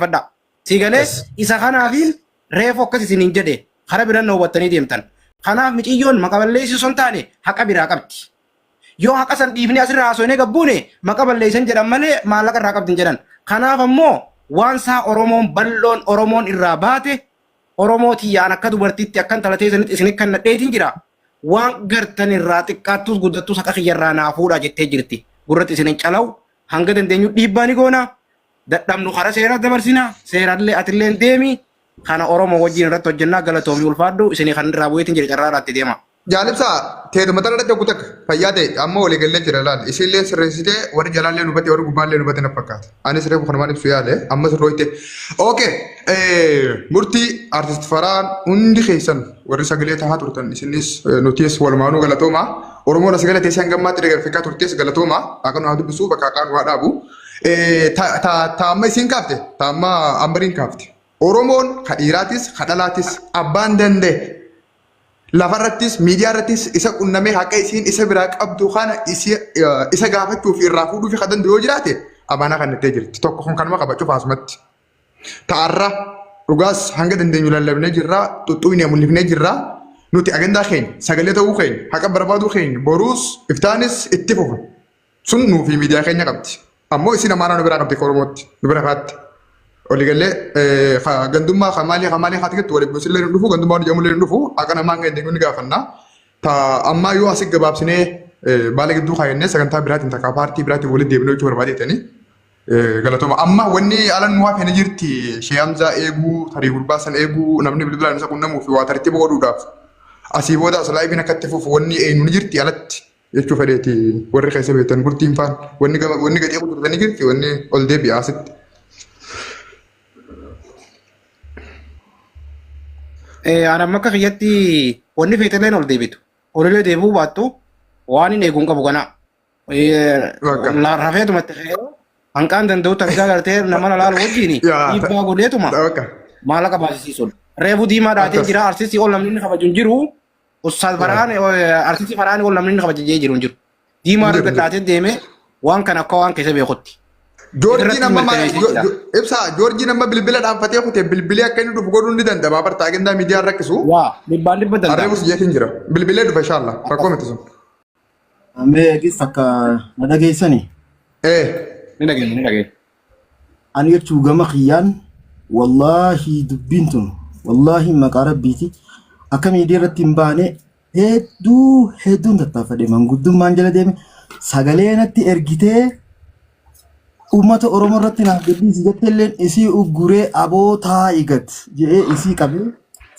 fadda sigale isa kanaafin reefo akkas isinin jedhe kara biran noobattanii deemtan kanaaf miciyyoon maqaballeessi son taane haqa biraa qabdi yoo haqa san dhiifni asirraa haasofnee gabbuune maqaballeessan jedhan malee maallaqa irraa qabdin jedhan kanaaf ammoo waan saa oromoon balloon oromoon irraa baate oromooti yaan akka dubartiitti akkan talatee sanitti isin kan nadheetiin jira waan gartan irraa xiqqaattus guddattus haqa kiyyarraa naafuudha jettee jirti gurratti isinin calaw hanga dandeenyu dhiibbaani goona dadhabnu kara seeraa dabarsina seeraallee atillee deemi kana oromoo wajjin irratti hojjennaa galatoomii ulfaadhu isin kan irraa bu'eetiin jira carraadhaatti deema. Jaalibsaa teeduma tana dhadha guutak fayyaa ta'e amma walii gallee jira laal isinlee sirreessitee warri jalaallee nubate warri gubbaallee nubate na fakkaata anis reefu kanumaan ibsu yaale amma sirrooyte okay murtii artist Faraan hundi keessan warri sagalee tahaa turtan isinis nutis walumaanuu galatooma oromoo na sagalee teessee hangammaatti deeggarfikaa turtes galatooma akka nu haa dubbisu bakka akka nu haa dhaabu taamma isin kaafte taamma ambariin kaafte oromoon kadhiiraatis kadhalaatis abbaan danda'e lafarrattis miidiyaarrattis isa qunnamee haqa isiin isa biraa qabdu kana isa gaafachuuf irraa fuudhuuf kan danda'u yoo jiraate amaanaa kan itti jirti tokko kun kanuma qaba cufa asumatti ta'arra dhugaas hanga dandeenyu lallabnee jirra xuxxuunee mul'ifnee jirra nuti agandaa keenya sagalee ta'uu keenya haqa barbaaduu keenya boruus iftaanis itti fufu sun nuufi miidiyaa keenya qabdi ammoo isin amaanaa nu biraa qabdi oromootti nu bira faatti oligalee gandummaa kamaalii haati gettu waliin gosillee hin dhufu gandummaa hojii amullee hin dhufu akka namaan kan inni gaafanna ammaa yoo asii gabaabsinee baala gidduu kaayannee sagantaa biraatiin takka paartii biraatiin waliin deebinee hojii barbaadeetanii galatooma amma wanni alan nu hafe ni jirti sheeyamzaa eeguu tarii gurbaasan eeguu namni bilbilaan isa qunnamuu fi waa tartiiba godhuudhaaf asii booda osoo laayibiin akka itti fufu wanni eenyu ni jirti alatti jechuu fedheeti warri keessa beektan gurtiin faan wanni gadhee kuturtanii jirti wanni ol deebi'a asitti. Ana makka kiyyatti wanni feeteleen ol deebitu olillee deebuu baattu waan hin eeguun qabu kana rafeetumatti hanqaan danda'u takkaa gartee nama laalu wajjin dhiibbaa godheetuma maallaqa baasisiisuun reefu diimaa dhaateen jira artistii ol namni kabaju jiru ustaad Faraan artistii Faraan ol namni kabajajee jiru jiru diimaa irra dhaateen deeme waan kana akka waan keessa beekutti. Joorjiin amma ibsa Joorjiin amma bilbila dhaabbatee kutee bilbilee akka inni dhufu godhuun ni danda'ama bartaa agendaa miidiyaa rakkisu. Waa dhibbaan dhibba danda'a. Arreebus jeetiin jira bilbilee dhufa inshaalla rakkoo miti sun. Amee gis akka na dhageessani. Ni dhageenya. Ani jechuu gama kiyyaan wallaahi dubbiin tun wallaahi maqaa rabbiiti akka miidiyaa irratti hin baane hedduun tattaafadhe manguddummaan jala deeme sagalee natti ergitee ummata oromoo irratti naaf gadhiisi jetteelleen isii ugguree aboo taa'igat jedhee isii qabee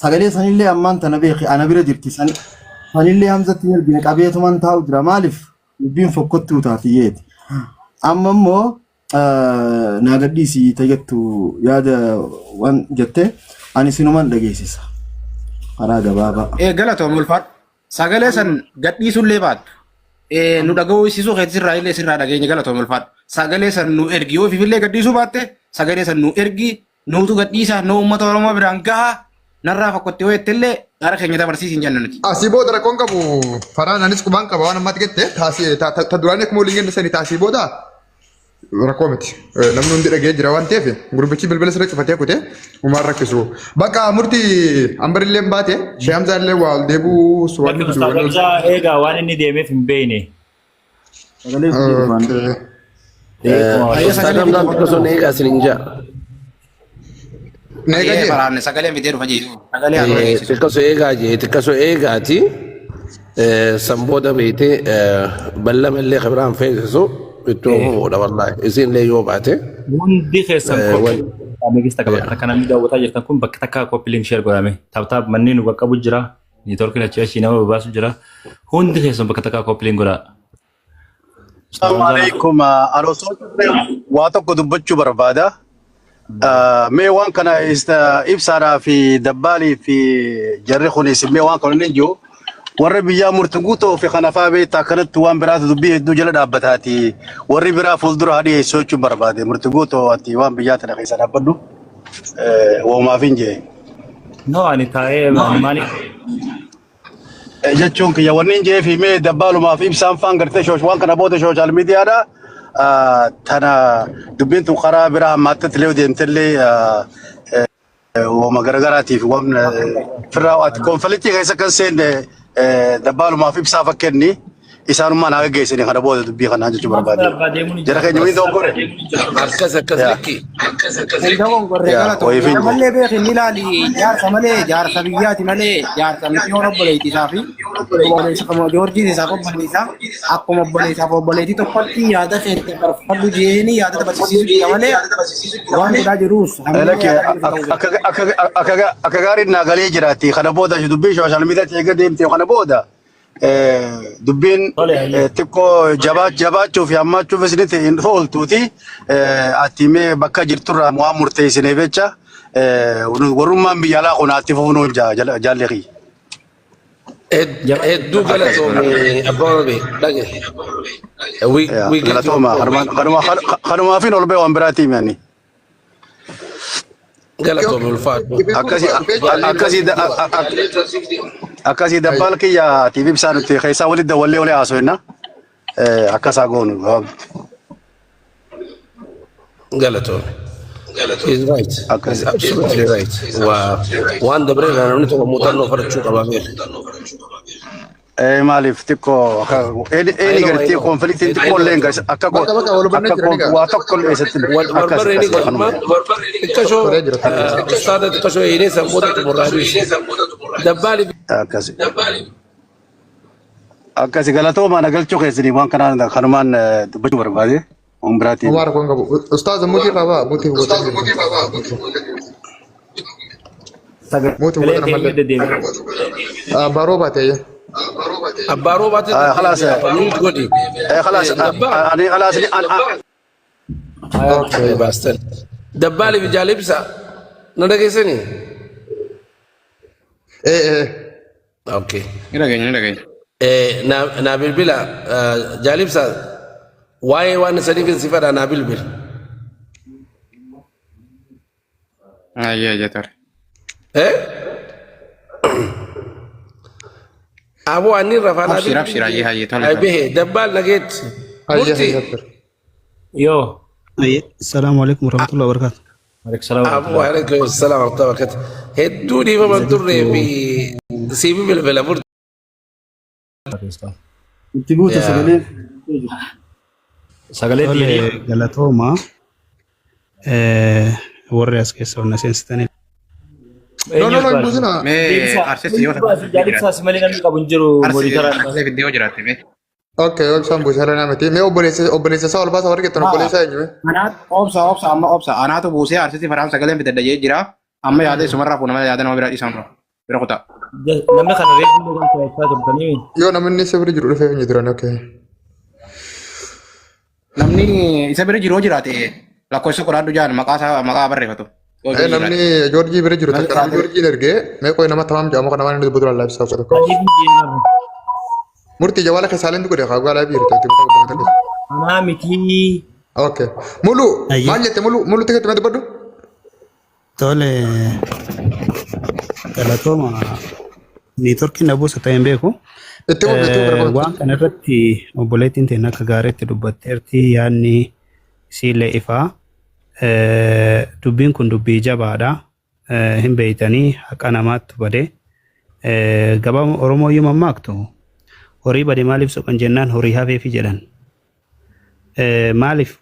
sagalee sanillee ammaan tana beeki ana bira jirti sanillee hamzatti ergine qabeetuman taa'u jira maaliif dubbiin fokkottuu taati yeeti amma immoo naa gadhiisi tayyattu yaada waan jette ani sinuman dhageessisa karaa gabaabaa. Galatoom ulfaadhu sagalee san gadhiisullee baattu nu dhaga'uu isiisuu keessirraa illee sirraa dhageenya galatoom ulfaadhu. Sagalee san nu ergi yoo fifillee gadhiisuu baatte sagalee san nu ergi nuutu gadhiisa nu uummata oromoo biraan gaha narraa fakkotti yoo jettellee gara keenya dabarsiisin jenna nuti. Asii booda rakkoon qabu Faraan anis qubaan qaba waan ammaatti jette ta duraanii akkuma waliin genne sanii taasii booda rakkoo miti namni hundi dhagee jira waan ta'eef gurbichi bilbila sirra cufatee kute uumaan rakkisu bakka murtii ambarillee baate sheeyamzaallee waa ol deebuu suwwanni bisu. Sagalsaa eegaa waan inni deemeef hin beekne. Sagantaan tokko eegaa sininja. Faraan sagalee fidee dhufa jechuudha. Xiqqasoo eegaati sanbooda beekte ballamallee kabiraan feesisu ittoo muudha wallaahi isinillee yoo baate. Hundi keessan koppii bakka kanaan daawwataa jirtan kun bakka takka koppiliin sheer godhame taphtaaf manneen nu bakka qabu jira niitoorkiin achi achii nama babaasu jira hundi keessan bakka takka koppiliin godhaa. Assalamualaikum waa tokko dubbachuu barbaada. Mee waan kana ibsaadhaa fi dabbaalii fi jarri kunis mee waan kana hin jiru warri biyyaa murtuguutoo fi kanafaa beektaa kanatti waan biraatu dubbii hedduu jala dhaabbataati warri biraa fuuldura haa dhiyeessuu jechuun barbaade murtuguutoo ati waan biyyaa tana keessa dhaabbadhu woomaaf hin jee. No ani taa'ee maali. Jechuun kiyya wanni hin jee fi mee dabbaalumaaf ibsaan faan gartee waan kana booda sooshaal miidiyaadha تنا دبنتم قرا برا ما تتلو ديمتلي وما غرغراتي في ومن في الراوات كونفليتي غيسا كان سين دبالو ما في بسافكني إسانو ما ناقة جيسني خنا بود دبي خنا هنجو بربادي جرا كي نوين دوغور أركز لكي Indahong gorregala to. Malee beekin ilaali jaarsa malee jaarsa biyyaati malee jaarsa miti yoo obboleetti isaa fi obboleessa kuma Joorjiin isaa obboleessa akkuma obboleessaaf obboleetti tokkotti yaada keetti barfadhu jeeni yaada taphachisiisu malee waan godhaa jiruus. لك أكاغاري ناقلي جراتي خنا بودا شو دبي شو عشان ميدا تيجي ديمتي خنا بودا دبين تكو جبات شوف يا ما شوف سنت إن فول توتي أتيمي بكا جرتورا موامور تيسني بيتشا ورمان بيالا قناتي فونو جالغي هدو غلطومي أبوابي دقي وي غلطوما خرما فين أولبي وامبراتي يعني غلطومي الفات أكاسي دبالك يا تي في بسانو تي خيسا ولد ولا عاسوينا أكاسا غونو غلطومي He's right. He's absolutely right. وان دبرين أنا نتوقع مطلع فرق قبامير. مالي فتكو إني قلتي كونفليكت تقول لينك أكاكو واتقول إيش تقول وربرني قلما تكشوا استاد تكشوا إني سمودا تبرادي دبالي أكاسي قالتو ما نقول شو كيسني وان كان خرمان بجور بعدي أمبراتي مبارك وانقبو أستاذ موتي بابا موتي باروبا تيجي الباروبات خلاص خلاص أنا خلاص اوكي باستن دبالي بجالبسا ندقيسني ايه اوكي Ina نابل بلا جالبسا واي وانا سليف صفر نابل بل Ayya jatar. ابو اني رفعنا أبشر هاي اي به دبال لقيت مرتي يو السلام عليكم ورحمة الله وبركاته. عليك السلام ابو عليكم السلام ورحمه الله وبركاته هدوني ما مدري ب سيبي بالبلا مرتي Tiguuta sagalee. sagalee diinii galatooma warri as keessa onna seensitanii. No, Buzina. Mee arsesi yoo ta'u. jaalibsaas malee namni qabu hin jiru moonitaraan. Arsesi viidiyoo jiraate mee. Okay, obsaan Buzina namatti. Mee obboleessa isaa ol baasa warri kettan obboleessa eenyu? Obsa anaatu buusee arsesi faraan sagaleen fidadha jee jira. Amma yaada isumarraa fuuna malee yaada nama biraa dhiisaan bira kutaa. namni kana reefu kan ta'e turtanii Yoo namni isa bira jiru dhufee hin jiran okay. Namni isa bira jiru jiraate lakkoofsa qoraadhu jaan maqaa barreeffatu. Namni Joorjii bira jiru takka namni Joorjiin ergee mee qoy nama tamam jedhamu kana waan inni dubbatu lallaaf isaa qotu. Murtii jawaala keessaaleen dukkule haa gaalaa biiru taate muka gubbata keessa. anaa mitii Okay. Mulu maal jette mulu tikatti mee dubbadhu? Tole galatooma niitorkiin na buusa ta'een beeku. Itti barbaadu. Waan kana irratti obboleettiin ta'e akka gaariitti dubbatteerti yaadni siillee ifaa. Dubbiin kun dubbii jabaadha. Hin beeytanii haqa namaatti badee. Gabaa Oromoo yoo mammaaktu horii badee maaliif soqan jennaan horii hafeefi jedhan. Maaliif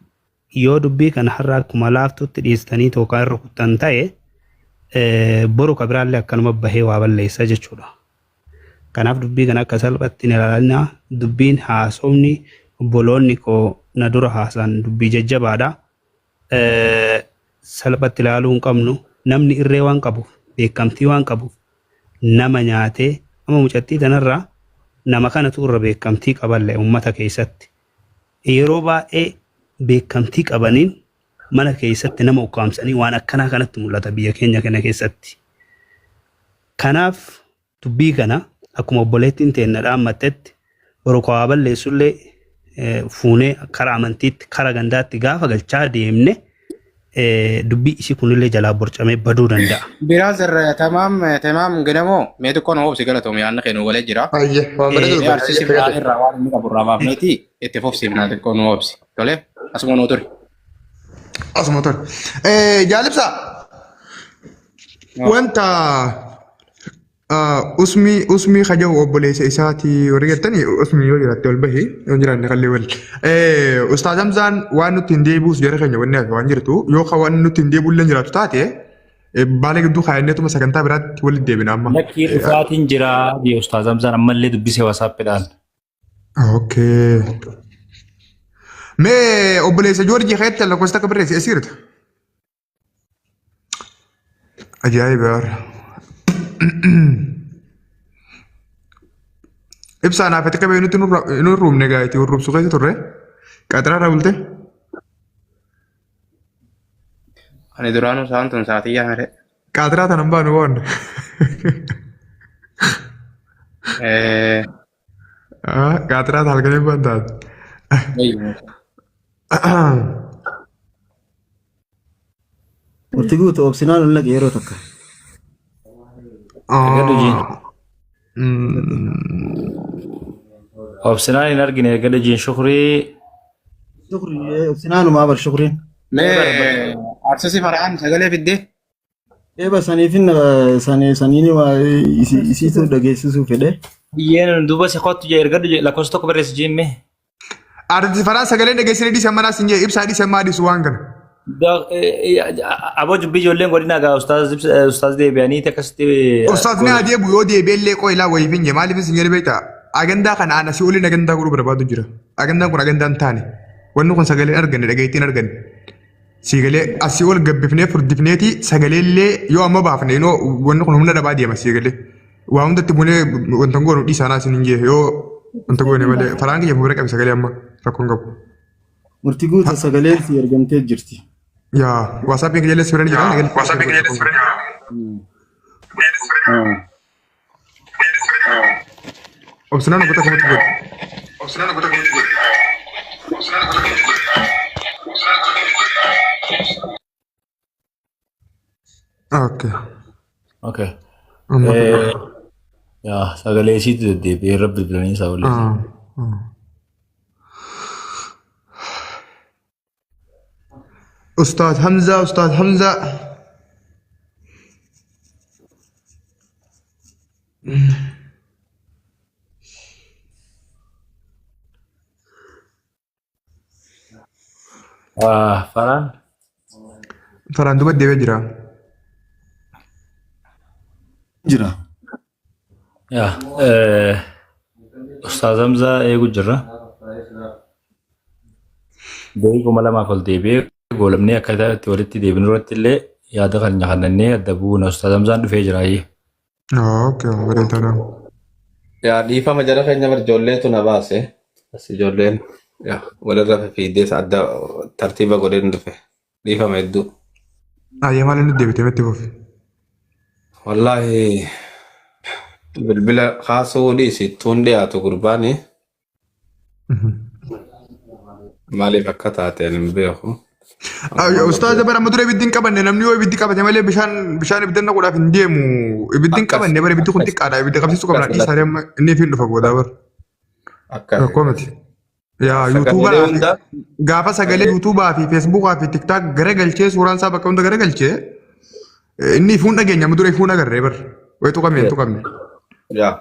yoo dubbii kana har'a akkuma laaftutti dhiistanii tookaan irra kuttan ta'e boru kabiraallee akkanuma bahee waa balleessa jechuudha. Kanaaf dubbii kana akka salphatti ilaalna dubbiin haasofni obboloonni koo na dura haasan dubbii jajjabaadha. Salphatti ilaaluu hin qabnu namni irree waan qabuuf beekamtii waan qabuuf nama nyaatee amma mucattii tanarraa nama kanatu irra beekamtii qaballee uummata keessatti yeroo baay'ee beekamtii qabaniin mana keessatti nama ukkaamsanii waan akkanaa kanatti mul'ata biyya keenya kana keessatti. Kanaaf dubbii kana akkuma obboleettiin teenna dhaammattetti borokoo balleessullee fuunee karaa amantiitti karaa gandaatti gaafa galchaa deemne dubbii isii kunillee jalaa borcamee baduu danda'a. Biraazir tamaam ganamoo mee tokkoon hoobsi galatoom yaadna keenu walee jira. Ayye waan bareedu Arsisi biraan irraa waan inni qabu irraa baafneeti itti fufsiifnaa xiqqoon hoobsi. Tole asuma noo ture. Asuma ture. Jaalibsaa wanta usmii kajahu obboleessa isaati warri jettanii usmii yoo jiraatte ol bahii yoo jiraanne qallee wal. Ustaaz Hamzaan waan nutti hin deebi'us jara keenya wanni hafe waan jirtu yoo ka waan nutti hin deebi'u illee jiraatu taate baala gidduu kaayinneetuma sagantaa biraatti walitti deebina amma. Lakkii dhufaatiin jira jee Ustaaz Hamzaan ammallee dubbisee wasaappiidhaan. Okay. Mee obboleessa Joorjii keetti lakkoofsa akka barreesse asiirta. Ajaa'iba yaara. Ibsaan haafete qabee nuti nu ruumne gaayiti hurrubsu keessa turre. Qaxaraarra bulte. Ani duraanuu isaan tun saatiyyaa mire. Qaxaraa tanan baanu waan. Qaxaraa halkanii baan taate. Murtii guutuu obsinaan ol naqe yeroo takka. Obsinaan hin argine gada jiin shukrii. Obsinaanumaa bar shukriin. Mee arsisi fara'aan sagalee fiddee. Eeba saniifin saniini waa isiitu dhageessisuu fedhe. Biyyeen duuba si kottu jee erga lakkoofsa tokko barreessi jiimme. Arti faraan sagalee dhageessanii dhiisan manaas hin jee ibsaa dhiisan maa dhiisu waan kana. Aboo jubbii ijoolleen godina gaa ustaaz deebi'anii akkasitti. Ustaazni adeemu yoo deebi'ellee qoyilaa wayii finje maaliif isin jedhe beektaa agandaa kana aan asii oliin agandaa godhuu barbaadu jira. Agandaan kun agandaa hin taane wanni kun sagalee arganne dhagaittiin arganne. Siigalee asii ol gabbifnee furdifneeti sagaleellee yoo amma baafne yoo wanni kun humna dhabaa deema siigalee. Waa hundatti bunee wanta goonu dhiisaanaa isin hin jee yoo wanta goone malee faraan kiyya fuula qabi sagalee amma rakkoon qabu. Murtii guutuu sagaleen si ergamtee jirti. Yaa waasaappiin kiyya lees firanii jira. Waasaappiin kiyya lees firanii jira. Obsinaan oggota kamatti godhu. Obsinaan oggota kamatti godhu. Obsinaan oggota kamatti godhu. Okay. Okay. Yaa sagalee isiitu deddeebi'ee rabbi bilbilanii isaa waliin. Ustaaz Hamza, Ustaaz Hamza. Faraan. Faraan duba deebi'ee jira. Jira. Yaa Ustaaz Hamzaa eegu jirra. Deebii kuma lamaaf ol deebi'ee goolamnee akkaataa itti walitti deebinu irratti illee yaada kan nyaannee adda bu'uuna Ustaaz Hamzaan dhufee jiraayyee. Okay, bareedaadha. Yaa dhiifama jara keenya bar ijoolleetu na baase. As ijoolleen walirra fiiddees adda tartiiba godheen dhufe. Dhiifama hedduu. Ayyee maal inni deebitee matti fufi? Wallaahi bilbila kaasuu dhiisi tuun dhiyaatu gurbaani. Maaliif akka taateen hin beeku. Ustaaz bara amma dura ibiddi hin qabanne namni yoo ibiddi qabate malee bishaan ibidda naquudhaaf hin deemu. Ibiddi hin qabanne bara ibiddi kun xiqqaadha. Ibidda qabsiisuu qabna dhiisaa amma inni fi dhufa booda bara. Rakkoo miti. Yaa yuutuubaa gaafa sagalee yuutuubaa fi feesbuukaa fi tiktaak gara galchee suuraan isaa bakka hunda gara galchee inni ifuun dhageenya amma dura ifuun agarree bara. Wayitu qabne hin tuqamne. Yaa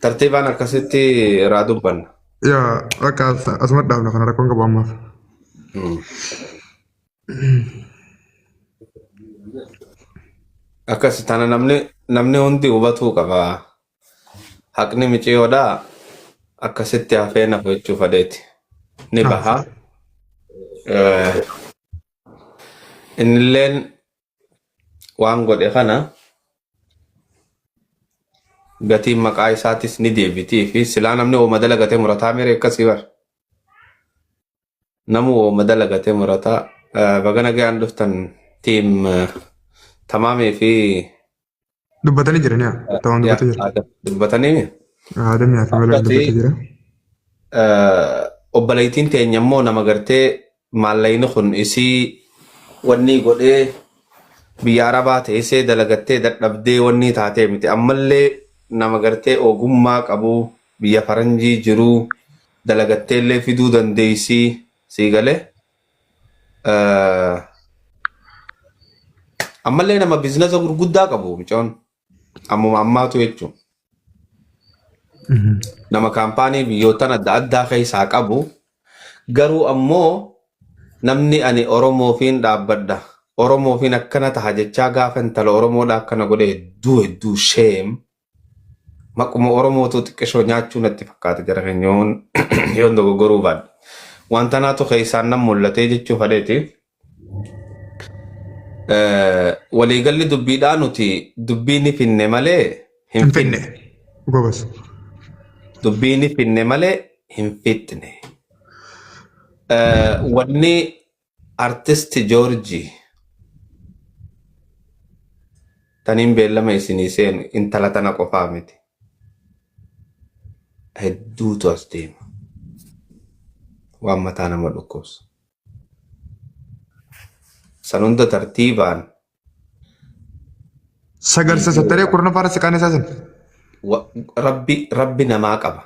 tartiibaan akkasitti irraa dubbanna. Yaa akka asuma dhaabna kana rakkoon qabu ammaaf. Akkas tana namni hundi hubatuu qaba. Haqni miciyyoodhaa akkasitti hafee nafu jechuuf adeeti. Ni baha. Innilleen waan godhe kana gatiin maqaa isaatis ni deebitii fi silaa namni ooma dalagatee murataa mere akkasii bar. Namu ooma dalagatee murataa bagana ga'an dhuftan tiim tamaamii fi dubbatanii jirani yaa ta'uun dubbatanii jira. Dubbatanii Aadamii fi malee dubbatanii jira. Obboleettiin teenya immoo nama gartee maallayni kun isii wanni godhee biyya arabaa ta'ee dalagattee dadhabdee wanni taatee miti ammallee nama gartee ogummaa qabu biyya faranjii jiru dalagattee illee fiduu dandeessii sii galee ammallee nama biizinasa gurguddaa qabu mucoon ammuma ammaatu jechuun nama kaampaanii biyyootan adda addaa keessaa qabu garuu ammoo namni ani Oromoofiin dhaabbadha Oromoofiin akkana taha jechaa gaafa intala Oromoodha akkana godhe hedduu sheem maquma Oromootu xiqqishoo nyaachuu natti fakkaata jara keenyoon yoon dogoggoruu baadha. Wanta naatu keessaan nam mul'atee jechuu fadheeti. Waliigalli dubbiidhaa nuti dubbiin finne malee hin finne. Gobas. Dubbiin finne malee hin fitne. Wanni artisti Joorjii taniin beellama isinii seenu intala tana qofaa miti. Hedduutu as deema. Waan mataa nama dhukkubsu. San hunda tartiibaan. Sagalsa sattaree kurna faara siqaan isaa sin. Rabbi namaa qaba.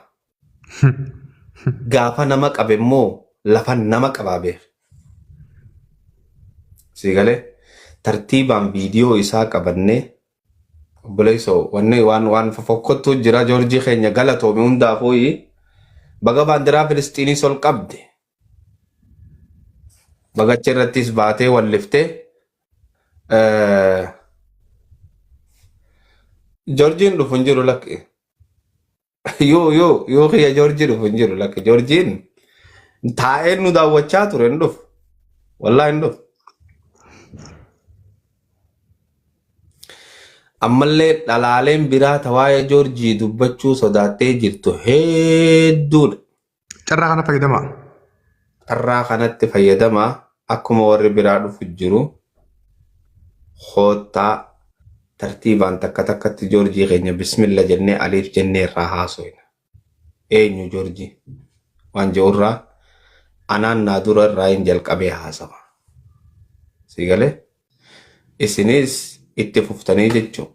Gaafa nama qabe immoo lafa nama qabaa beef. Sigalee tartiibaan viidiyoo isaa qabannee obboleessoo waan fofokkottuu jira Joorjii keenya galatoome hundaafuu baga baandiraa Filistiinii sol qabde. Bagacha irrattis baatee walliftee Joorjiin dhufu hin jiru lakke. Yoo kiyya Joorjii dhufu hin jiru lakke. Joorjiin taa'ee nu daawwachaa ture hin dhufu. Wallaa hin dhufu. Ammallee dhalaaleen biraa tawaaya Joorjii dubbachuu sodaattee jirtu hedduudha. Carraa kana fayyadamaa. Carraa kanatti fayyadamaa akkuma warri biraa dhufu jiru hoottaa tartiibaan takka takkatti Joorjii keenya bismilla jennee aliif jennee irraa haasoina. Eenyu Joorjii? Waan je'urraa anaan naa dura irraa hin jalqabee haasawa. Sigalee isinis itti fuftanii jechuun.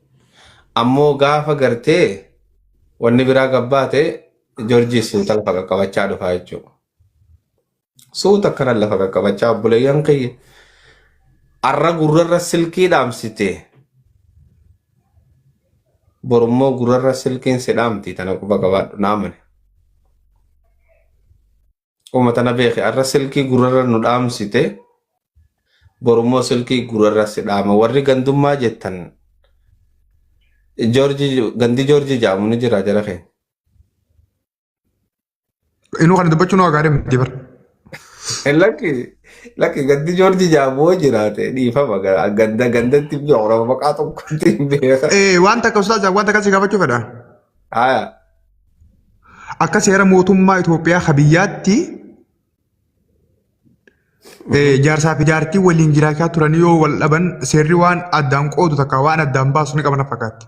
Ammoo gaafa gartee wanni biraa gabbaate Joorjii suuta lafa qaqqabachaa dhufaa jechuudha. Suuta akkana lafa qaqqabachaa obboleeyyan kiyya. Arra gurrarra silkii dhaamsite. Borummoo gurrarra silkiin si dhaamti tana quba qabaadhu naamane. Uummatana beeke arra silkii gurrarra nu dhaamsite. Borummoo silkii gurrarra si dhaama. Warri gandummaa jettan gandi Joorjii jaamu ni jira jara keenya. Inuu kana dubbachuun waa gaarii miti bara. Lakki gandi Joorjii jaamoo jiraate dhiifama gandatti biyya Oromoo maqaa tokkotti hin beeka. Waan takka ustaazaa waan takka si gaafachuu fedha. Haa. Akka seera mootummaa Itoophiyaa habiyyaatti jaarsaa fi jaartii waliin jiraachaa turan yoo wal dhaban seerri waan addaan qoodu takka waan addaan baasu ni qaban fakkaatti.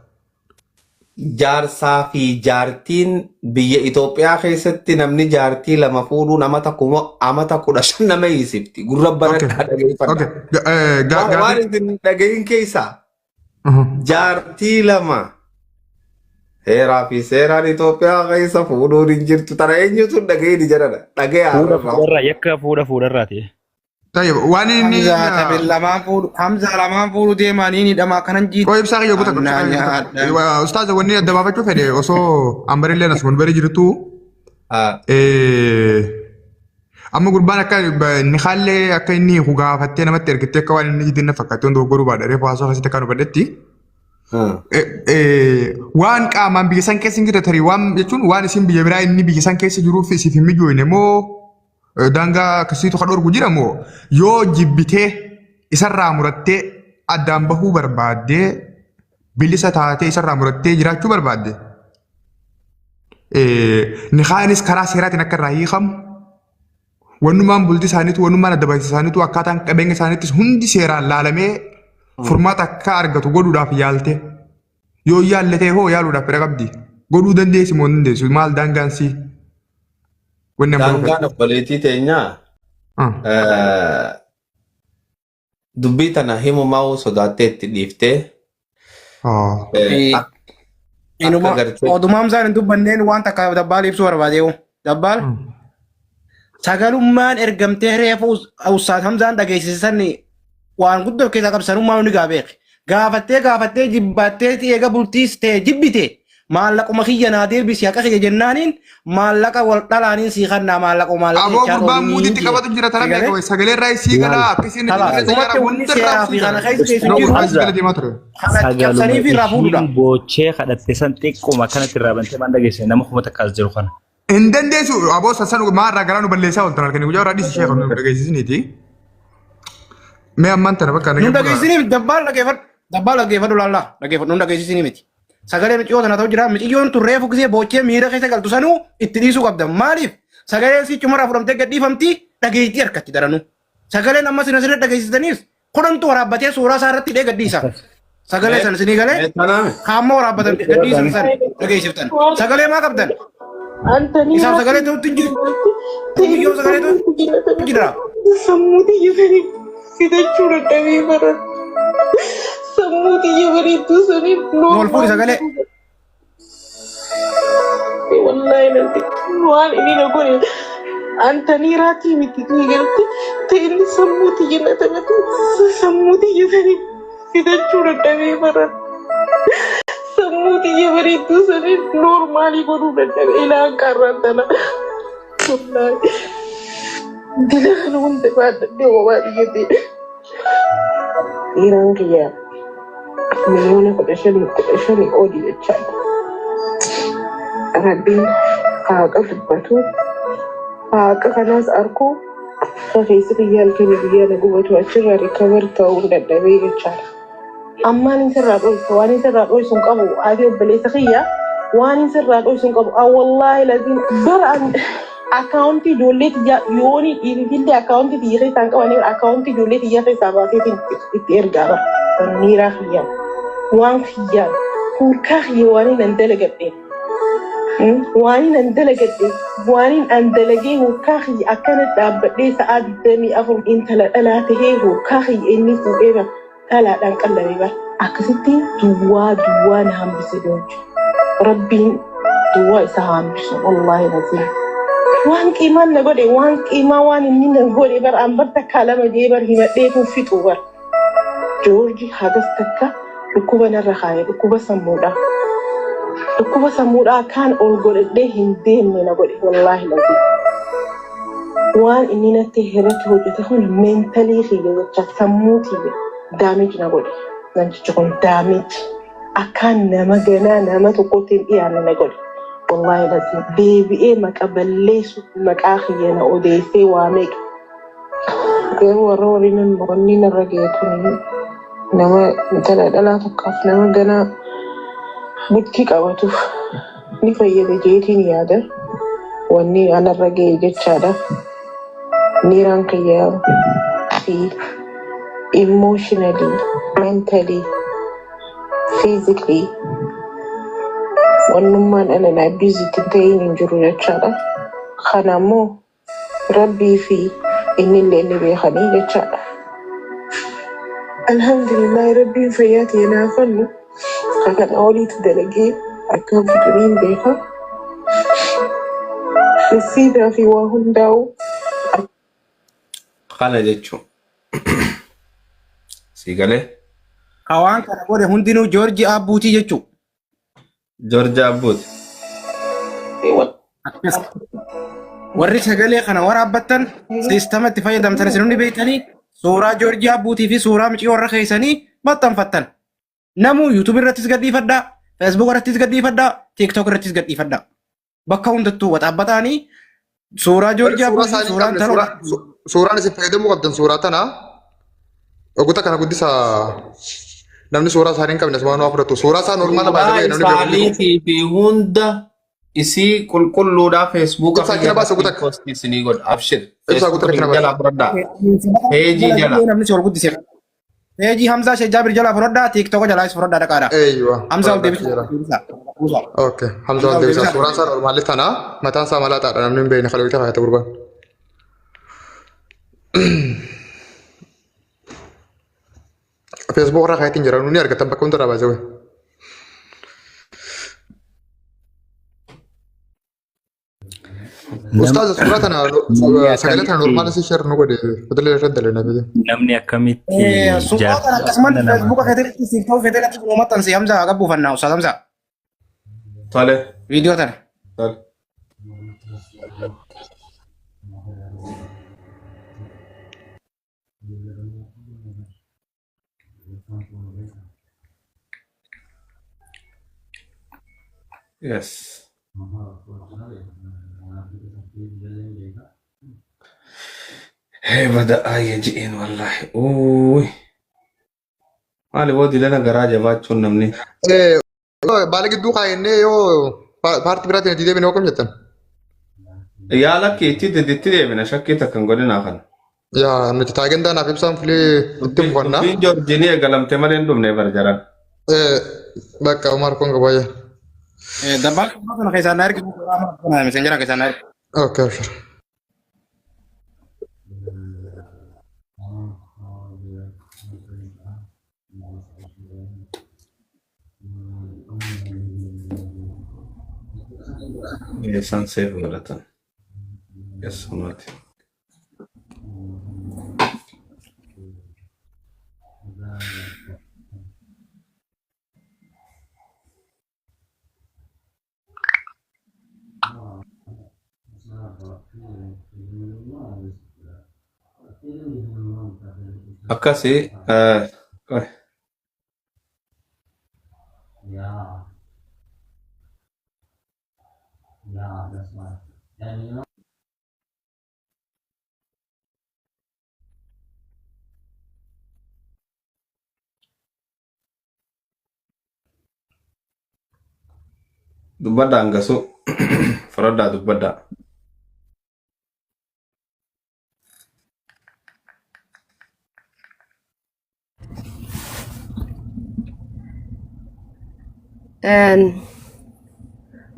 Jaarsaa fi jaartiin biyya Itoophiyaa keessatti namni jaartii lama fuudhuu amata 15 nama hiisifti. Gurra baradhaa dhageeffadha. Waan isin dhagahin keessaa jaartii lama heeraa fi seeraan Itoophiyaa keessa fuudhuun hin jirtu. Tana eenyutu dhagahin jedhadha. Fuudharraa yakka fuudharraati. Waan inni Hamza lamaan fuudhu deemanii ni dhamaa kanan jiidhu. Koo ibsaa kiyya guutaa ustaaza wanni adda baafachuu fedhe osoo ambarillee as gonbaree jirtu amma gurbaan akka Nikaallee akka inni gaafattee namatti ergittee akka waan inni jiddinna fakkaatee hundi goggooruu baadha reefu haasoo akkasitti akka nu badhetti. Waan qaamaan biyya san keessa hin jirre tarii waan jechuun waan isin biyya biraa inni biyya san keessa jiruuf isiif hin mijoone moo daangaa akkasiitu kan dhorku jira moo yoo jibbitee isarraa murattee addaan bahuu barbaaddee bilisa taatee isarraa murattee jiraachuu barbaadde. Nikaanis karaa seeraatiin akka irraa hiikamu wannummaan bultii isaaniitu wannummaan adda baay'isa isaaniitu akkaataan qabeenya isaaniittis hundi seeraan laalamee furmaata akka argatu godhuudhaaf yaalte yoo yaallatee hoo yaaluudhaaf fedha qabdi godhuu dandeessi moo dandeessu maal daangaansii. Daangaan obboleettii teenyaa dubbii tana himumaa sodaattee itti dhiiftee Odumaam isaan hin dubbanneen waan takka dabbaal ibsuu barbaadeewu. Dabbaal sagalummaan ergamtee reefu Ustaad Hamzaan dhageessisan waan guddoo keessa qabsanummaa hundi gaabeeqe. Gaafattee jibbattee eega bultiis ta'e jibbite maallaquma kiyya naa deebisi akka kiyya jennaaniin maallaqa wal dhalaaniin sii kannaa maallaqa Aboo gurbaan muuditti qabatu jira tana beekamu sagalee irraa isii galaa akkasiin cabsanii fi irraa fuudhuudha. Boochee kadhatte san xiqquma akkanatti irraa bantee maan dhageesse nama kuma takkaas jiru kana. hin dandeessu aboo sassan maarraa garaa nu balleessaa ooltan halkanii guyyaa irraa dhiisi ishee kan nu dhageessisiniiti. Mee ammaan tana bakka Nu dhageessisanii dabbaan dhageeffadhu laallaa dhageeffadhu nu dhageessisanii miti. Sagalee miciyoo tana ta'u jira miciyyoon turree fuksee boochee miira keessa galtu sanuu itti dhiisuu qabda maaliif sagaleen si cumarraa fudhamtee gadhiifamti dhageettii harkatti daranu sagaleen amma sin asirra dhageessisaniif kudhantu waraabbatee suuraa isaa irratti hidhee gadhiisa sagalee san isinii galee kaammoo waraabbatan gadhiisan san dhageessiftan sagalee maa qabdan isaaf sagalee ta'utti hin jiru biyyoo sagalee ta'utti jira. Sammuuti jedhanii fidachuu dadhabee baran. Sammuuti jedhanii saniif Mool fuudhi sagalee. Wallahi nanti waan inni na godhe antanii raatii miti ni galte ta'inni sammuuti jenna taphatu sammuuti jedhanii fidachuu dadhabee baran. Sammuuti jedhanii saniif noormaalii godhuu dadhabee ilaan qarraan tana. Wallahi. Dila kana hunda baadhadhee homaa dhiyyatee dhiiraan kiyyaa miliyoona 15 olii jechaadha. Rabbiin haaqa dubbatu haaqa kanaas arkuu rafeessi kiyyaa halkanii guyyaa na gubatu achirraa rikabar ta'uu dadhabee jechaadha. Ammaan isirraa dho'isu waan isirraa dho'isu hin qabu ati obboleessa kiyyaa waan isirraa dho'isu hin qabu wallaahi laziin bara akkaawuntii ijoollee tiyyaa yoonii dhiirri akkaawuntii tiyya keessaa hin qabaniif akkaawuntii ijoollee tiyyaa keessaa baaseetiin itti ergaa bara sanniiraa kiyyaan waan kiyyaan huurkaa kiyya waaniin an dalagadhee waaniin an dalagadhee waaniin an dalagee huurkaa kiyya akkana dhaabbadhee sa'aa 24 intala dhalaa tahee huurkaa kiyya inni fuudhee bara dhalaadhaan qallamee bara akkasitti duwwaa na hambise doonju rabbiin duwwaa isa hambisu wallaahi naziin. Waan qiimaan na godhe waan qiimaa waan inni na godhe bar an bar takkaa lama jee bar himadhee fixu bar Joorji hagas takka dhukkuba narra kaayee dhukkuba sammuudhaa kaan ol godhadhee hin deemne na godhe wallaahi lazi waan inni natti irratti hojjete kun meentalii kiyya jecha sammuutii daameej na godhe nan jecha kun daameej akkaan nama ganaa nama tokkotti hin dhiyaanne na godhe. Wallahi lazim deebi'ee maqa balleessu maqaa kiyyana odeessee waameeqa. Garuu warra waliin wanni narra geetuni nama intala dhalaa tokkoof nama ganaa bultii qabatuuf ni fayyada jeetiin yaada wanni anarra ga'e jechaadha. Niiraan kiyyaa fi emotionally, mentally, physically wannummaan ana na abiyuuziitti ta'in hin jiru jechaadha. Kanammoo rabbii fi innillee ni beekanii jechaadha. Alhamdulillahi rabbiin fayyaa ta'e naafannu kan oliitu dalagee akka fiduriin beeka. Siidaa fi waa hundaa'u. Kana jechuun sii galee Hawaan kana godhe hundinuu Joorji Abbuutii jechuudha. Joorji Abbuuti. Warri sagalee kana waraabbattan siistama itti fayyadamtan isin hundi beektanii suuraa Joorji Abbuutii fi suuraa micii warra keessanii maxxanfattan. Namuu yuutuubii irrattis gadhiifadhaa, feesbuuk irrattis gadhiifadhaa, tiiktook irrattis gadhiifadhaa. Bakka hundattuu waxaabbataanii suuraa Joorji Abbuutii suuraan tanuu. Suuraan isin fayyadamuu qabdan suuraa tana oguta kana guddisaa namni suuraa isaanii hin qabne asmaan waa fudhatu suuraa isaa normaala baay'ee namni Saaliitii fi hunda isii qulqulluudhaa feesbuuka Ibsaa kina baasa guutak. postii isinii godha abshir Ibsaa guutak kina baasa. jalaa fudhadhaa peejii jala Namni si ol guddise. Peejii Hamzaa Shejjaabir jalaa fudhadhaa, tiiktook jalaa is fudhadhaa dhaqaadha. eeyyiwa Hamzaa ol deebisa. okay hamza ol deebisa suuraan isaa normaalli tana mataan isaa malaa taadha namni hin beekne kalawwita fayyata gurbaan Facebook irraa kaayatiin jira nuni argatan bakka hundarraa baasee Ustaz suratana sagaletana normal si share nugo de fadle radale na bide. namni akkamitti Suuqaa kana akkasumaan feesbuuka keetirratti siiftoo feetirratti uummatan si hamza akka buufannaa Ustaz Hamza. Tole. Viidiyoo tana. Tole. Yes. Hey, bada ayajiin wallahi. Uy. Maali wadi lana garaaja baachuun namni. Baala gidduu kaayannee yoo paartii biraatiin itti deebine hokkam jettan? Yaa lakki itti deebina shakkii takkan godhinaa kana. Yaa nuti taagendaa naaf ibsaan filee itti bufannaa. Dubbiin Joorjiinii eegalamte malee hin dhumne barjaran. Bakka Umar kun gabaayya. Dabbaan kana keessaa na ergi kana messenjera keessaa na ergi. Okay, sure. San seef godhatan. Yes, mati. Akkasi dubbadha hangasu faradhaa dubbadha.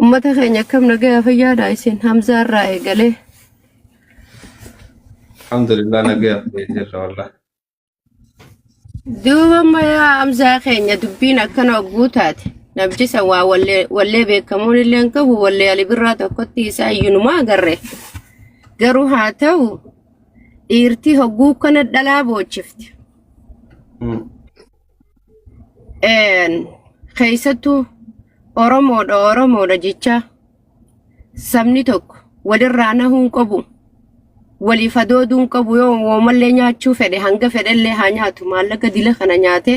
Ummata keenya akkam nagaa fayyaadha isin Hamzaa irraa eegalee. Alhamdulillah nagaa jirra wallahi. Duuba ammayyaa Hamzaa keenya dubbiin akkana ogguu taate namichi san waa wallee beekamuun illee hin qabu wallee Ali Birraa tokkotti isaa iyyunumaa agarre. Garuu haa ta'u dhiirtii hogguu kana dhalaa boochifte. Keessattuu Oromoodha jecha sabni tokko walirraa nahuu hin qabu waliif adooduu hin qabu yoo woomallee nyaachuu fedhe hanga fedhellee haa nyaatu maallaqa dila kana nyaate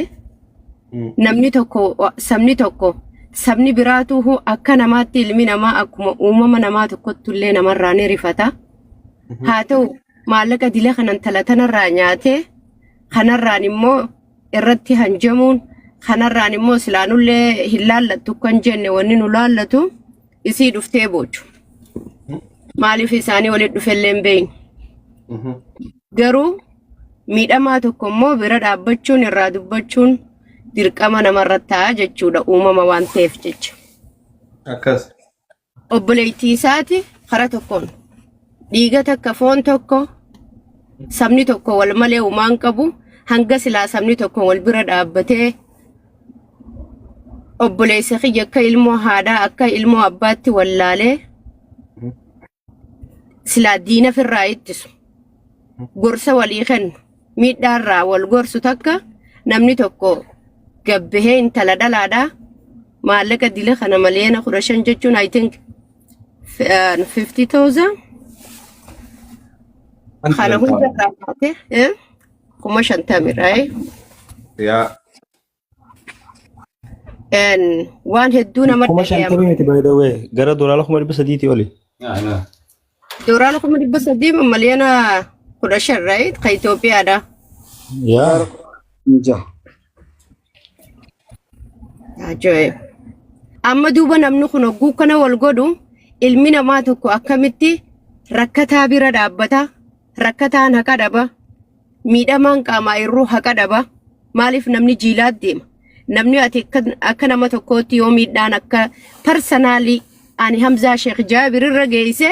sabni tokko sabni biraatu akka namaatti ilmi namaa akkuma uumama namaa tokkottullee namarraa ni rifata haa ta'u maallaqa dila kanan talatanarraa nyaate kanarraan immoo irratti hanjamuun kanarraan immoo silaanullee hin laallattu kan jenne wanni nu laallatu isii dhuftee boochu. Maaliif isaanii walitti dhufellee hin beekne. Garuu miidhamaa tokko immoo bira dhaabbachuun irraa dubbachuun dirqama namarratti ta'a jechuudha uumama waan ta'eef jecha. Akkas. Obboleettii isaati kara tokkoon dhiiga takka foon tokko sabni tokko wal malee uumaan qabu hanga silaa sabni tokko wal bira dhaabbatee obboleessa kiyya akka ilmoo haadhaa akka ilmoo abbaatti wallaalee silaa diina firraa ittisu gorsa walii kennu miidhaarraa wal gorsu takka namni tokko gabbahee intala dhalaadhaa maallaqa dila kana malee na 15 jechuun I think 50,000 kana hunda raafate 50,000 right? Yeah. Waan hedduu nama dhaga'ama. By the way, gara $3,300 oli. $3,300 maliana 15 right? Ka Itoophiyaadha. Yaa. Ajaa'ib. Amma duuba namni kun hogguu kana wal godhu ilmi namaa tokko akkamitti rakkataa bira dhaabbata rakkataan haqa dhaba miidhamaan qaamaa irruu haqa dhaba maaliif namni jiilaat deema namni ati akka nama tokkootti yoo miidhaan akka parsanaalii ani Hamzaa Sheekh Jaabir irra geesse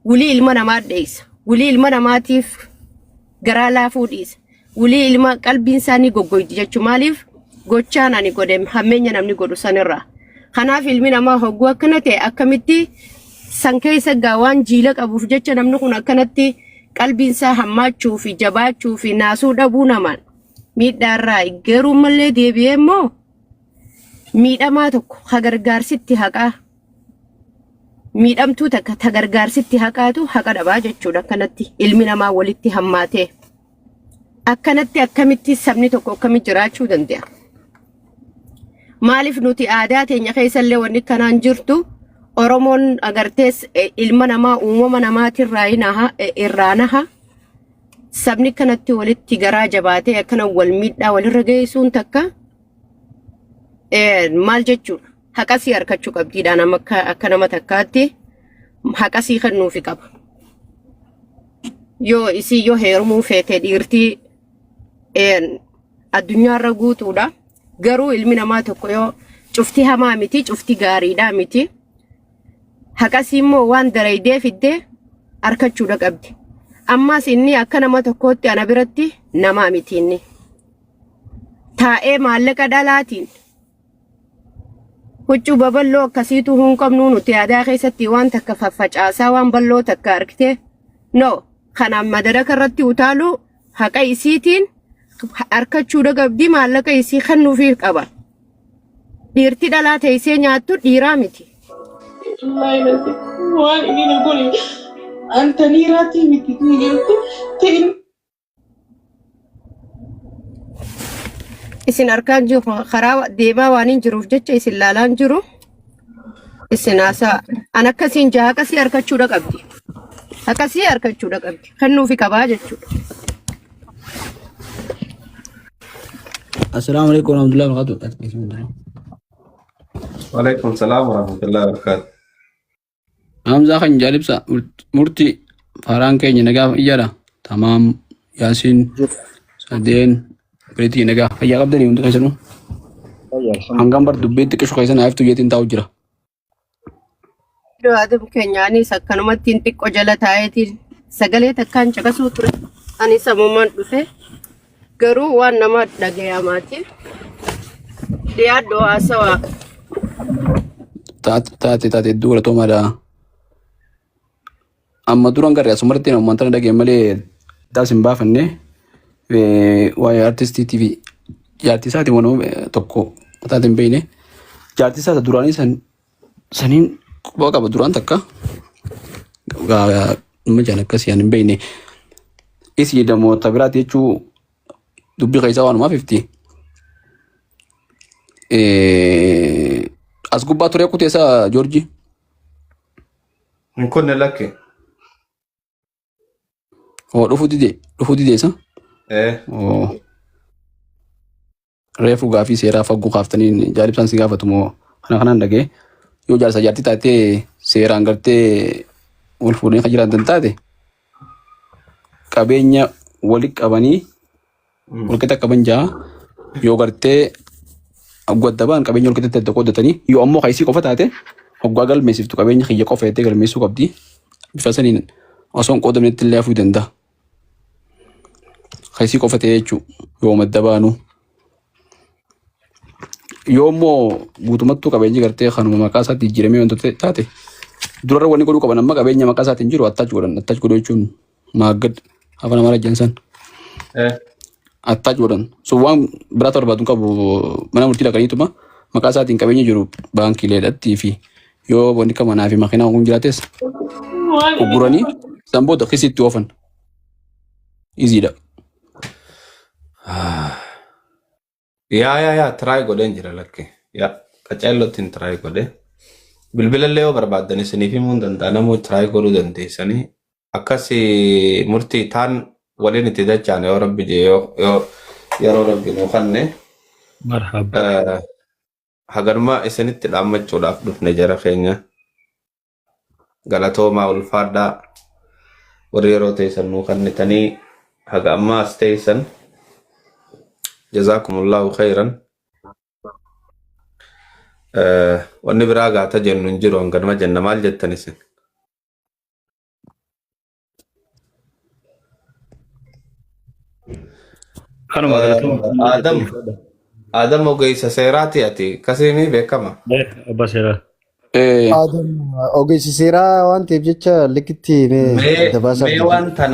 wulii ilma namaa dheessa wulii ilma namaatiif garaa laafuu dhiisa wulii ilma qalbiin isaanii goggoyti jechuu maaliif gochaan ani godhe hammeenya namni godhu sanirraa kanaaf ilmi namaa hogguu akkana ta'e akkamitti san keessa gaawaan jiila qabuuf jecha namni kun akkanatti qalbiin isaa hammaachuu fi jabaachuu fi naasuu dhabuu namaan miidhaarraa garuu malee deebi'ee immoo miidhamaa tokko ha gargaarsitti haqaa miidhamtuu takka ta gargaarsitti haqaatu haqa dhabaa jechuudha akkanatti ilmi namaa walitti hammaatee akkanatti akkamitti sabni tokko akkamitti jiraachuu danda'a. Maaliif nuti aadaa teenya keessallee wanni kanaan jirtu Oromoon agartees ilma namaa uumama namaatirraa irraa naha sabni kanatti walitti garaa jabaatee akkana wal miidhaa walirra geessuun takka maal jechuudha haqasii harkachuu qabdiidhaan akka nama takkaatti haqasii kennuufi qaba. Yoo isii yoo heerumuu feete dhiirtii addunyaarra guutuudha. Garuu ilmi namaa tokko yoo cufti hamaa miti cufti gaariidha miti haqasii immoo waan dareedee fiddee harkachuudha qabdi ammaas inni akka nama tokkootti ana biratti namaa miti inni taa'ee maallaqa dhalaatiin huccuu baballoo akkasiitu hin qabnu nuti aadaa keessatti waan takka faffacaasaa waan balloo takka argite no kanaan madaraka irratti utaaluu haqa isiitiin harkachuudha qabdi maallaqa isii kennuufi qaba. Dhiirti dhalaa teessee nyaattu dhiiraa miti. Waan inni na godhe anta dhiiraatii miti ta'in. Isin harkaan jiru karaa deemaa waan hin jiruuf jecha isin laalaan jiru. Isin haasaa an akkasiin jaha akkasii harkachuudha qabdi. Akkasii harkachuudha qabdi. Kennuufi qabaa jechuudha. Assalamualaikum warahmatullahi wabarakatuh. Waalaikumsalam warahmatullahi wabarakatuh. Hamza kan jalibsa murti faraan keenya nagaa iyyaadha. Tamaam Yaasiin Sadeen Biriti nagaa fayyaa qabdanii hundi keessanuu. Hangam bar dubbiitti qishu keessan haiftu jeetiin taa'u jira. Aadam keenyaanis akkanumatti xiqqoo jala taa'eetiin sagalee takkaan caqasuu ture. Ani sammumaan dhufe garuu waan nama dhagayamaati. Dhiyaadhoo haasawaa. Taate iddoo galatoomaadha. Amma duraan garee asumarratti uummata dhagee malee taas hin baafanne waa'ee artistii TV jaartii isaati waan tokko taate hin beekne jaartii isaa duraanii saniin quba qaba duraan takka nama jaan akkasii hin beekne isii namoota biraati jechuu dubbii keessaa waanumaaf ifti. As gubbaa ture kuteessa Joorji. Hin kunne lakke. Dhufuu didee isa. Reefu gaafii seeraa faggoo kaaftanii jaalibsaan si gaafatu moo kanaan dhagee yoo jaalsa jaartii taatee seeraan gartee wal fuudhanii kan jiraatan taate qabeenya walitti qabanii walqixa qaban jaha yoo gartee gwaddabaan qabeenya walqixa ta'e tokko hodhatanii yoo ammoo kaayisii qofa taate hoggaa galmeessiftu qabeenya kiyya qofa jettee galmeessuu qabdi bifa saniin osoo hin qoodamnetti illee hafuu danda'a. Kaayisii qofa ta'e jechuun yoo maddabaanu yoo immoo guutumattuu qabeenyi gartee kanuma maqaa isaatti jijjiiramee wantoota taate durarra wanni godhuu qaban amma qabeenya maqaa isaatiin jiru attaach godhuu jechuun maaggad afaan amaaraa jensan. Attaach godhan so waan biraa barbaadu qabu mana murtii dhaqaniituma maqaa isaatiin qabeenya jiru baankiileedhattii fi yoo wanni akka manaa fi makiinaa kun jiraates gurguranii san booda kisitti oofan iziidha. Yaa tiraay godheen jira lakke. Yaa qaceellootiin tiraay godhe. Bilbilallee yoo barbaaddan isiniif himuu hin danda'a namoota tiraay godhuu dandeessanii akkasii murtii taan waliin itti dachaan yoo rabbi yeroo rabbi nuu kanne hagaruma isinitti dhaammachuudhaaf dhufne jara keenya galatoomaa ulfaadhaa warri yeroo teessan nuu kannitanii haga ammaas teessan jazakumullahu khairan wanni biraa gaata jennu hin jiru hanganuma jenna maal jettan isin Adam ogeessa seeraati ati kasiimi beekama. Abba seeraa. Adam ogeessiseeraa waan ta'eef jecha likitti adda baasaa Mee wanta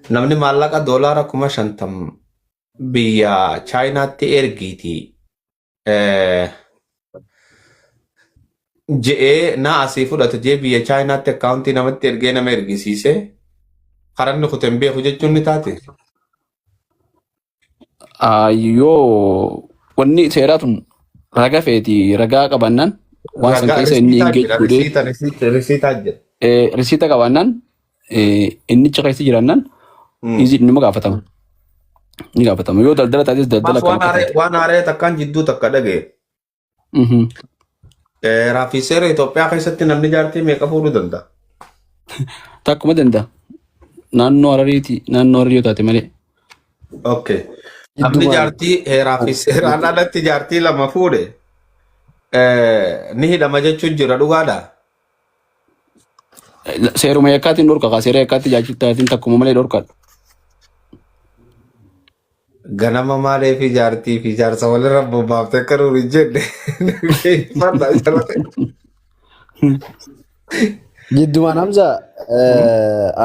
namni maallaqa doolaara 50,000 biyya Chaayinaatti ergiiti je'ee na asii fudhatu jee biyya Chaayinaatti akkaawuntii namatti ergee nama ergisiise karanni kuteen beeku jechuun ni taate. Yoo wanni seeraa tun ragaa feeti ragaa qabannaan waan san keessa inni engage godhee Risiitaa jira. risiita qabannaan innicha keessa jiraannaan inni ma gaafatama. Ni gaafatama yoo daldala taates daldala Waan haaree takkaan jidduu takka dhaga'e. Raafiseera Itoophiyaa keessatti namni jaartii meeqa fuudhuu danda'a? takkuma danda'a. Naannoo Hararii yoo taate malee. Okay. Namni jaartii raafiseeraan alatti jaartii lama fuudhe ni hidhama jechuun jira dhugaadha. Seeruma yakkaatiin dhorka seera yakkaatti jaajiltaatiin takkuma malee dhorkaadha. Ganama maalee fi jaartii fi jaarsa walirra bobbaaftee akka nuyi jenne. Jiddumaan Hamza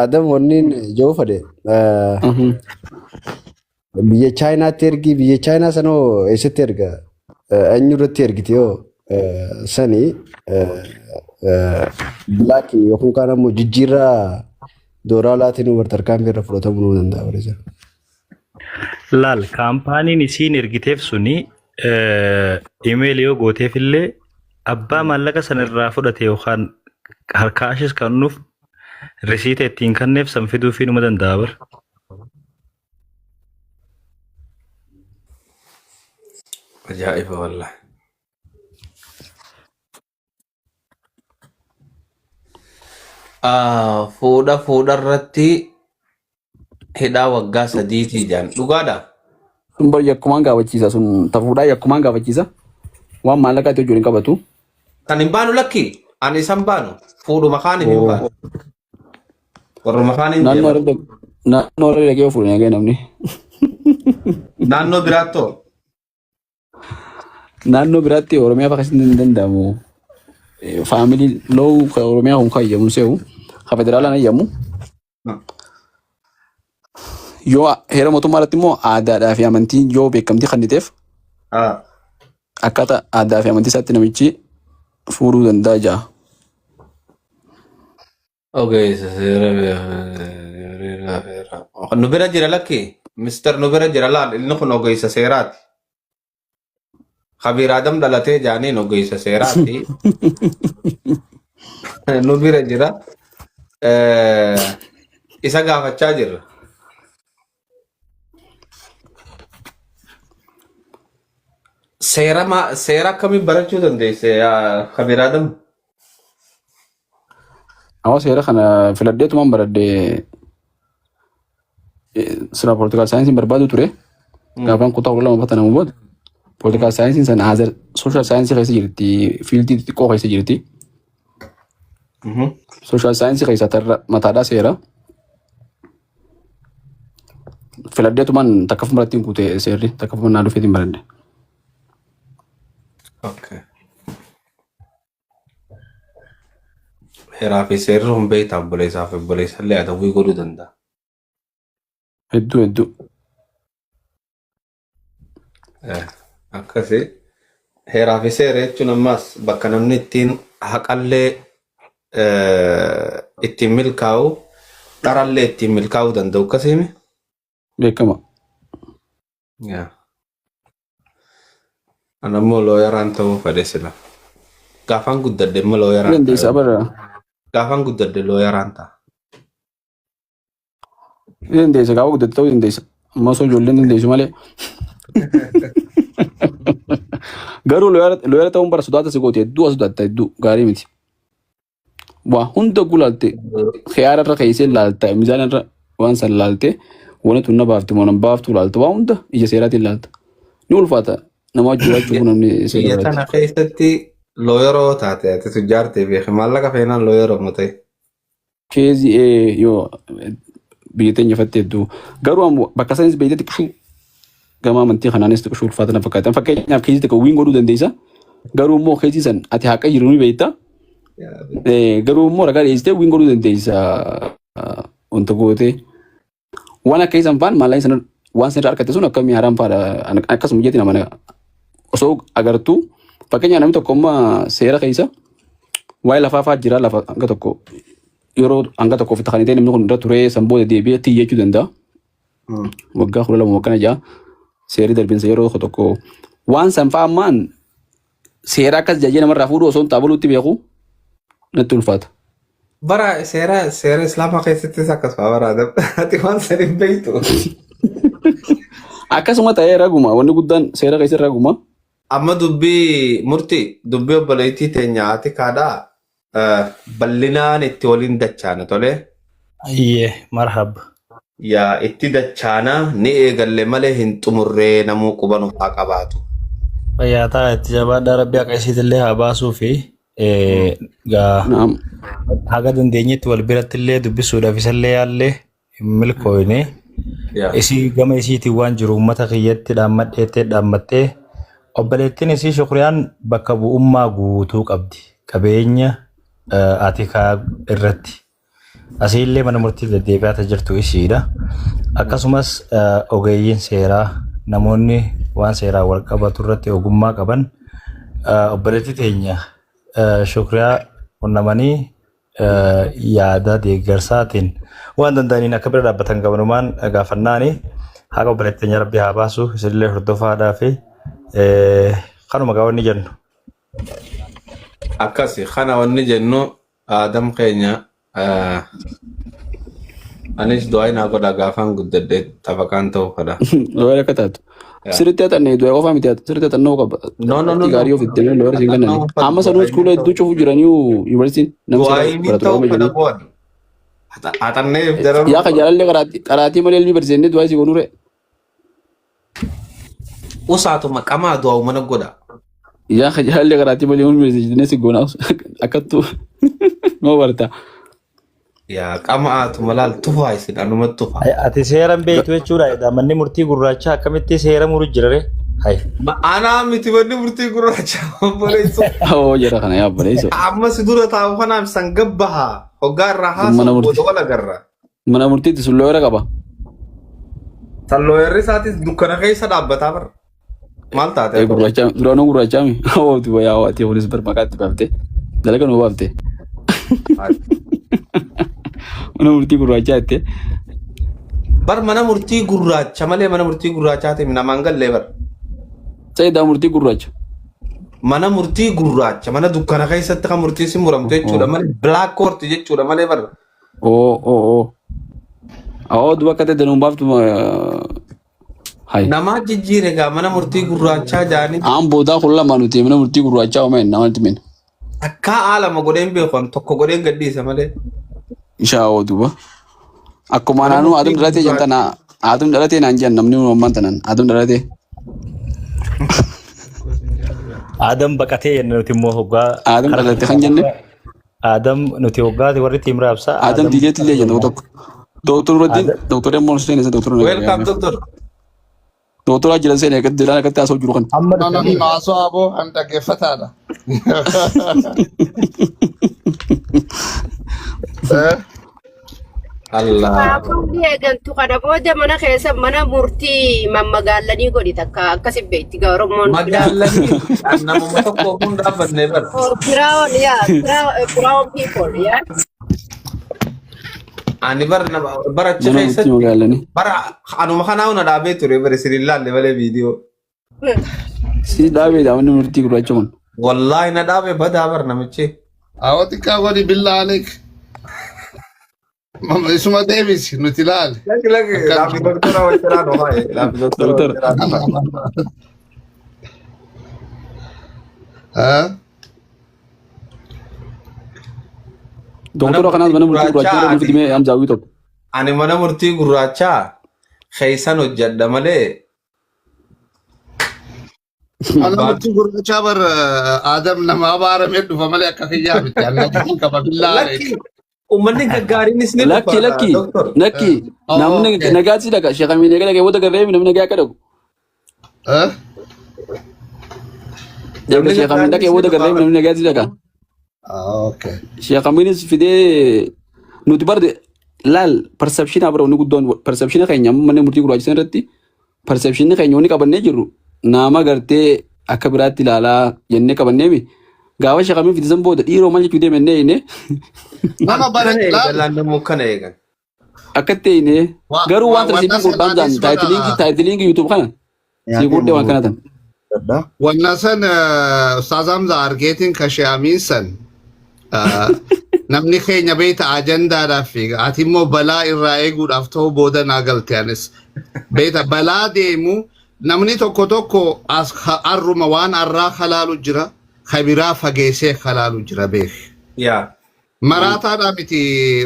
Adam wanniin joo fade biyya Chaayinaatti ergi biyya Chaayinaa sanoo eessatti erga eenyurratti ergiti yoo sanii bilaaki yookaan kaan ammoo jijjiirraa doolaalaatiin tarkaanfii irra fudhatamuu ni danda'a barisa. Laal kaampaaniin isiin ergiteef suni iimeelii yoo gooteef illee abbaa maallaqa sanarraa fudhate yookaan harkaashis kennuuf risiita ittiin kenneef san fiduufii numa danda'a bar. Ajaa'iba wallahi. Fuudha irratti hidhaa waggaa 3 jaan dhugaadha. Sun bar yakkumaan gaafachiisa sun tafuudhaa yakkumaan gaafachiisa waan maallaqa itti hojii hin qabatu. Kan hin baanu lakki ani isan baanu fuudhu makaan hin baanu. Warra makaan hin jiru. Naannoo irra dhagee fuudhu nagee namni. Naannoo biraattoo. Naannoo biraatti Oromiyaa fakkaatti hin danda'amu. Faamilii loo Oromiyaa kun kaayyamu se'u ka federaalaa nayyamu. Yoo heera mootummaa irratti immoo aadaadhaa fi amantii yoo beekamtii kenniteef akkaataa aadaa fi amantii isaatti namichi fuudhuu danda'a ja'a. Ogeessa seera nu bira jira lakki mister nu bira jira laal inni kun ogeessa seeraati. Khabiir Adam dhalatee jaaniin ogeessa seeraati. Nu bira jira isa gaafachaa jirra. Seera akkamii barachuu dandeesse Khabiir Adam? Awwa seera kana filadheetumaan baradhee sira poolitikaal saayinsiin barbaadu ture. Gaafaan kutaa 12 fatanamu booda poolitikaal saayinsiin san haazar sooshaal saayinsii keessa jirti fiildii xixiqqoo keessa jirti. Sooshaal saayinsii keessa tarra mataadhaa seera. Filadheetumaan takkafuma irratti hin kuute seerri takkafuma naa dhufeetiin baradhe. Okay. Heeraa fi seerri hun beektaa obboleessaa fi obboleessallee adawwii godhuu danda'a. Hedduu. Akkasii heeraa fi seera jechuun ammas bakka namni ittiin haqallee ittiin milkaa'u dharallee ittiin milkaa'uu danda'u akkasiimi. Beekama. Anammoo looyaraan ta'uu fedhe sila. Gaafaan guddadde immoo looyaraan ta'a. Dandeessaa bara. Gaafaan guddadde looyaraan ta'a. Dandeessa gaafa guddate ta'uu dandeessa. Amma osoo ijoolleen dandeessu malee. Garuu looyara ta'uun bara sodaata si goote hedduu sodaata hedduu gaarii miti. Waa hunda gulaalte khiyaara irra keessee laalta miizaan irra waan san laalte waan tun na baafti moo nan baaftu laalta waa hunda ija seeraatiin laalta. Ni ulfaata nama jiraachuu kun namni seera Biyya tana keessatti looyaroo taate ati tujjaartee beeku maallaqa feenaan looyaroo mu ta'e. Keezii yoo biyya teenya fatte hedduu garuu bakka sanis beeytetti qishuu gama amantii kanaanis xiqqoo ulfaata na fakkaatan fakkeenyaaf keezii tokko wiin godhuu dandeessa Garuu immoo keessisan ati haqa jiru ni beekta. Garuu immoo ragaa dhiyeessitee win godhuu dandeessa wanta gootee. Waan akka isan faan maallaqni sana waan sana harkate sun akka mi'aaraan faadha akkasuma jetti nama osoo agartuu fakkeenyaaf namni tokko amma seera keessa waa'ee lafaa fa'aa jira lafa hanga tokko yeroo hanga tokko ofitti kanitee namni kun irra turee sanboota deebi'ee tiyyachuu danda'a. Waggaa 12 waggaa 6 seerri darbinsa yeroo tokko waan san fa'aa ammaan seera akkas jajjee namarraa fuudhu osoo hin taabaluutti beeku natti ulfaata. Bara seera islaamaa keessattis akkasuma baraadam. Ati waan san hin beektu. Akkasuma ta'ee raguma wanni guddaan seera keessa raguma. Amma dubbii obboleettii teenya ati kaadhaa bal'inaan itti waliin dachaana tole. Ayyee marhaba. Yaa itti dachaana ni eegalle malee hin xumurree namuu qubanuu haa qabaatu. Fayyaa ta'a itti jabaadhaa rabbi akka isiitillee haa baasuu fi haga dandeenyetti wal biratti illee dubbisuudhaaf isallee yaallee hin milkooyne. Isii gama isiitiin waan jiru uummata kiyyatti dhaammattee obboleettiin isii Shukriyaan bakka bu'ummaa guutuu qabdi. Qabeenya atikaa irratti. Asiillee mana murtii deddeebi'aa jirtu isiidha. Akkasumas ogeeyyiin seeraa namoonni waan seeraa wal qabatu irratti ogummaa qaban obboleettii teenya Shukriyaa qunnamanii yaada deeggarsaatiin waan danda'aniin akka bira dhaabbatan qabanumaan gaafannaani haqa obboleettii teenya rabbi haa baasu isinillee hordofaadhaa fi kanuma wanni jennu. Akkasi kana wanni jennu aadam keenya anis du'aa naa godha gaafaan guddadde taphaqaan ta'uu fedha. Loora akka taatu. Sirriitti haxannee du'aa qofaa miti sirriitti haxannoo qaba. No. Gaarii ofitti deemee loora siin kanneen. Amma sanuu iskuula hedduu cufu jiranii yuunivarsiitiin Du'aa inni ta'uu fedha boon. Haxannee jara. Yaa ka jaalallee qaraatii malee ilmi barsiisanii du'aa isii goonure. Usaatuma qamaa du'aa mana godha. Yaa ka jaalallee qaraatii malee ilmi barsiisanii si goonaa akkattuu moo barta. Yaa qamaatu malaal tufaa isin anuma tufa. Ati seeran beektu jechuudha. Manni murtii gurraacha akkamitti seera muru jirare? Anaa miti manni murtii gurraacha obboleessu. Oo jara kana yaa obboleessu. Amma si dura taa'u kanaaf san gabbaha. Hoggaa irraa haasa'u booda wal agarra. Mana murtiitti sun looyira qaba. San looyirri isaatis dukkana keessa dhaabbataa bara. Maal taate? Gurraacha duraanuu gurraachaami. Oo tu yaa waati olis barmaqaatti baaftee. Dalaga nuu baaftee. Mana murtii gurraachaa jettee. Bar mana murtii gurraacha malee mana murtii gurraachaati namaan gallee bar. Sayidaa murtii gurraacha. Mana murtii gurraacha mana dukkana keessatti kan murtii si muramtu jechuudha malee black court jechuudha malee bar. Oo. Duba akka ta'e danuun baaftu. Namaa jijjiire gaa mana murtii gurraachaa jaanii. Aan boodaa kun lama nuti mana murtii gurraachaa oomishee namatti min. Akka haalama godheen beekan tokko godheen gadhiisa malee. Ishaa duba. Akkuma naannoo aduu dhalatee jentan aduu dhalatee naan jenna namni uumamman tanan aduu dhalatee. Adam baqatee jenna nuti immoo hoggaa. Adam dhalatee kan jenne. Adam nuti hoggaati warri ittiin raabsaa. Adam diideetti illee jenna tokko. Dooktor Raddin dooktor Emmoon Seen isa dooktor. Welcome doctor. Dooktor Ajila Seen eeggatti jiran akkatti haasa'u jiru kan. Haasoo aboo an dhaggeeffataadha. Allah. Baafamni eegantu kana booda mana keessa mana murtii mammagaalanii godhi takka akkasi beekti gaa Oromoon. Magaalanii namuma tokko kun dhaabbatnee bara. Brown people, yeah. Ani baracha keessatti bara anuma kanaa una dhaabee ture bare sirillaalle malee viidiyoo. Si dhaabee daawwanni murtii gurraacha kun. Wallahi na dhaabee badaa bar namichi. Awwaati kaa godhi billaa aleek. Isuma deebisi nuti ilaali. Lagi laafi doktora wajjiraan ho'aa laafi doktora. Doktora kanaas mana murtii gurraachaa nuti dhimee amjaawii tokko. Ani mana murtii gurraachaa keessan hojjedha malee. Mana murtii gurraachaa bar Adam nama abaaramee dhufa malee akka kiyyaa miti. Annatiin qaba billaa aleek. Uummanni gaggaariinis ni dhufa. Lakki namni nagaatti dhaqa sheekamii eegala kee wanta garree namni nagaa akka dhagu. Jabla Sheikh Amin dhaqee booda garree namni nagaatti dhaqa. Okay. Sheikh Aminis fidee nuti barde laal perception abra onni guddoon perception keenya manni murtii gurraachisan irratti perception keenya onni qabannee jirru nama gartee akka biraatti ilaalaa jennee qabanneemi. Gaafa Sheikh Amin fidisan booda dhiiroo maal jechuu deemennee inni. Nama barate Jalaan namuu kana eegan. Akkatti inni garuu waan tarsiibii guddaan jaan taayitiliingi YouTube kana si guddee waan kana tan. wannan san Ustaz Hamza argeetiin kashee amiinsan namni keenya beeyta ajandaadhaaf fiiga ati immoo balaa irraa eeguudhaaf ta'uu booda naa galte anis beeyta balaa deemu namni tokko tokko as arruma waan arraa halaalu jira kabiraa fageessee halaalu jira beek. Maraataadhaa miti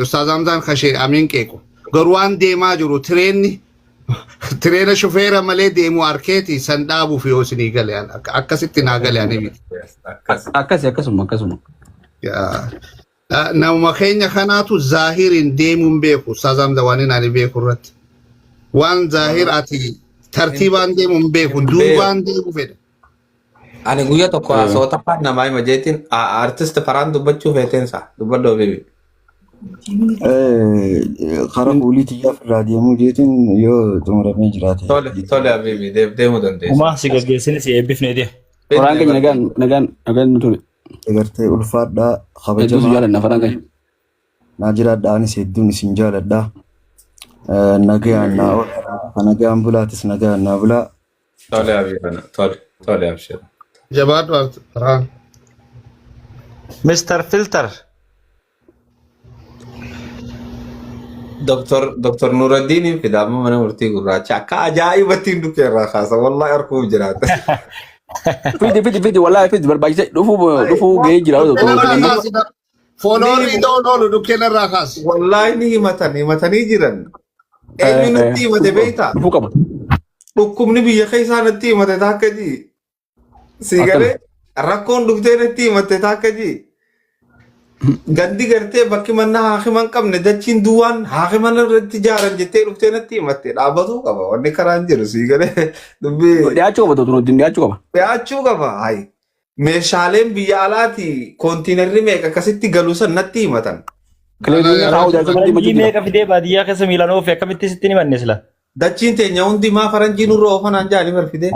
Ustaz Hamzaan kashee amiin qeequ garuu waan deemaa jiru tireena shufeera malee deemu arkeeti san dhaabuuf yoo isinii galee akkasitti naa galee ani miti. Akkasuma. Nama keenya kanaatu zaahiriin deemuun beeku Ustaz Hamza waan inni ani beeku irratti waan zaahir ati tartiibaan deemuun beeku duubaan deemu fedha. Ani guyyaa tokko haasawata afaan namaa hima jeetiin artist faraan dubbachuu feeteensa dubbadhoo beebi. Karaa kuulitiyyaaf irraa deemuu jeetiin yoo xumuramee jiraate. Tole abeebi deemuu dandeessu. Umaa si gaggeessini si eebbifnee deema. Qoraan keenya nagaan nu ture. Egartee ulfaadhaa Hedduutu jaalanna faraan keenya. naa jiraadhaa anis hedduun isin jaaladhaa. Nagayaan naa oola nagayaan bulaatis nagayaan naa bulaa. Tole abeebana tole abshira. Jabaadhu faraan. Mr. Filter. Dr. Nuruddin fidaama mana murtii gurraacha akka ajaa'ibatti hin dukeerraa kaasa wallahi arkuu jiraata. Fidi wallahi barbaachisa dhufuu gahee jira. Fooloorii doonolu dukkeerraa kaasa. Wallahi ni himatanii jiran. Eenyu nutti himate beektaa? Dhufuu qaba. Dhukkubni biyya keessaa natti himate taakka jii. Siigalee rakkoon dhuftee natti himate taakka jii. Gandi gartee bakki manna haakiman qabne dachiin duwwaan haakiman irratti ijaaran jettee dhuftee natti himatte dhaabbatuu qaba wanni karaan jiru siigalee dubbii. Dhiyaachuu qaba turuutiin dhiyaachuu qaba. Dhiyaachuu qaba hayi. Meeshaaleen biyya alaati koontiinarri meeqa akkasitti galuu san natti himatan. Meeqa fidee baadiyyaa keessa miilaan oofe akkamitti sitti ni manne sila. Dachiin teenya hundi maa faranjii nurra oofanaan jaanii barfidee.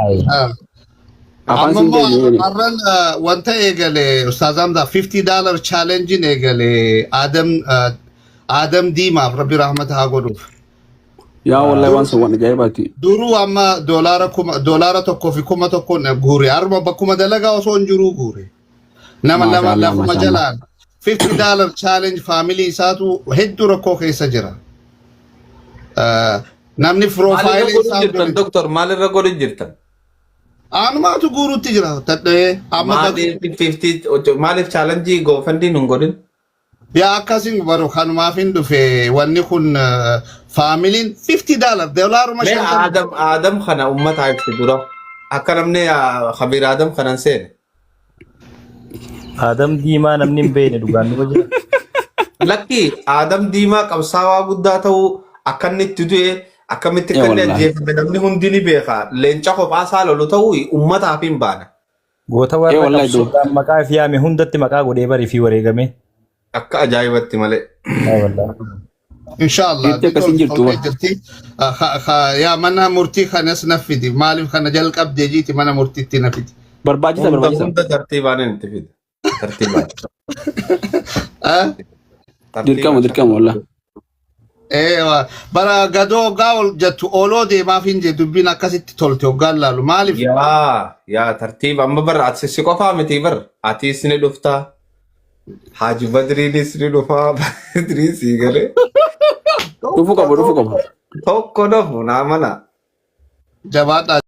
Arran wanta eegale Ustaz Hamza $50 challenge eegale Adam Diimaaf Rabbi rahmata haa godhuuf. Yaa wallahi waan sun waan ajaa'ibaati. Duruu amma doolaara tokkoo fi kuma tokkoon guure harma bakkuma dalagaa osoo hin jiruu guure. Nama lafuma jalaan $50 challenge faamilii isaatu hedduu rakkoo keessa jira. Namni profaayilii isaa jirtan doktor maalirra godhu jirtan? Anumaatu guuruutti jira tadhee amma maaliif chaalenjii goofandiin hin godhin? Yaa akkasiin baru kanumaaf hin dhufe wanni kun faamiliin $50 doolaaruma shan. Adam kana uummataa ibsi dura akka namni Khabir Adam kanan seene. Adam Diimaa namni hin beekne dhugaan dhufa jira. Lakki Adam Diimaa qabsaawaa guddaa ta'uu akka inni itti du'e akkamitti kan ajjeefame namni hundi ni beeka. Leenca kophaasaa lolu ta'uu uummataaf hin baana. Goota warra qabsuudhaan maqaa fi yaame hundatti maqaa godhee barii fi wareegame. Akka ajaa'ibatti malee. Inshallah. Yaa mana murtii kanas nafidi maaliif kana jalqabdee jiiti mana murtiitti nafidi. Barbaachisa. Hunda tartiibaan itti fide. Tartiibaan. Dirqama wallah. Bara gadoo gaawol jettu ooloo deemaaf hin jedhu dubbiin akkasitti tolte hoggaan laalu maaliif? Yaa tartiiba amma bara ati si qofaa miti bara atiis ni dhuftaa. Haji Badriinis ni dhufaa Badriin sii galee. Dhufuu qaba. Tokko nafu naa mana. Jabaadhaa.